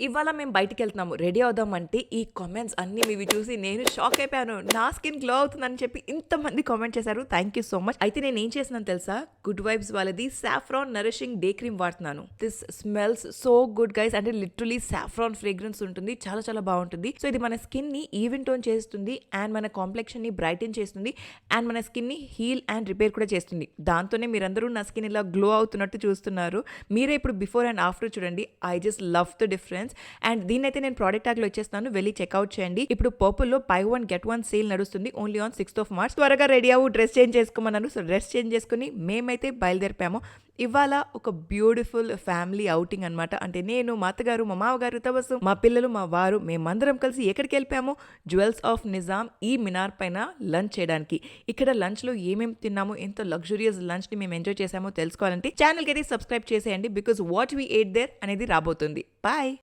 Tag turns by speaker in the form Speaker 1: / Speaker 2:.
Speaker 1: ఇవాళ మేము బయటికెళ్తున్నాము. రెడీ అవుదామంటే ఈ కామెంట్స్ అన్నీ మీవి చూసి నేను షాక్ అయిపోయాను. నా స్కిన్ గ్లో అవుతుందని చెప్పి ఇంతమంది కామెంట్ చేశారు. Thank you so much. అయితే నేనేం చేసినాను తెలుసా? గుడ్ వైబ్స్ వాళ్ళది సాఫ్రాన్ నరిషింగ్ డే క్రీమ్ వాడుతున్నాను. This smells so good guys. అంటే లిటరలీ సాఫ్రాన్ ఫ్రేగ్రెన్స్ ఉంటుంది. చాలా చాలా బాగుంటుంది. సో ఇది మన స్కిన్ ని ఈవెన్ టోన్ చేస్తుంది అండ్ మన కాంప్లెక్షన్ ని బ్రైటన్ చేస్తుంది అండ్ మన స్కిన్ ని హీల్ అండ్ రిపేర్ కూడా చేస్తుంది. దాంతోనే మీరందరూ నా స్కిన్ ఇలా గ్లో అవుతున్నట్టు చూస్తున్నారు. మీరే ఇప్పుడు బిఫోర్ అండ్ ఆఫ్టర్ చూడండి. I just love the difference. And దీన్ని అయితే నేను ప్రోడక్ట్ ట్యాగ్ లో ఇచ్చేస్తాను, వెళ్ళి చెక్అవుట్ చేయండి. ఇప్పుడు పర్పుల్ లో బై 1 get 1 సేల్ నడుస్తుంది only on 6th of March. త్వరగా రెడీ అవ్వు, డ్రెస్ చేంజ్ చేసుకోమన్నాను. సో డ్రెస్ చేంజ్ చేసుకుని మేమైతే బయలుదేరిపాము. ఇవాళ ఒక బ్యూటిఫుల్ ఫ్యామిలీ అవుటింగ్ అనమాట. అంటే నేను, మా అత్తగారు, మా మామగారు, తబస్సు, మా పిల్లలు, మా వారు, మేమందరం కలిసి ఎక్కడికి వెళ్ళిపోయాము? జ్యువెల్స్ ఆఫ్ నిజాం ఈ మినార్ పైన లంచ్ చేయడానికి. ఇక్కడ లంచ్ లో ఏమేమి తిన్నాము, ఎంత లగ్జూరియస్ లంచ్ ని మేము ఎంజాయ్ చేసామో తెలుసుకోవాలంటే ఛానల్ కి అయితే సబ్స్క్రైబ్ చేసేయండి. Because what we ate there అనేది రాబోతుంది. బాయ్.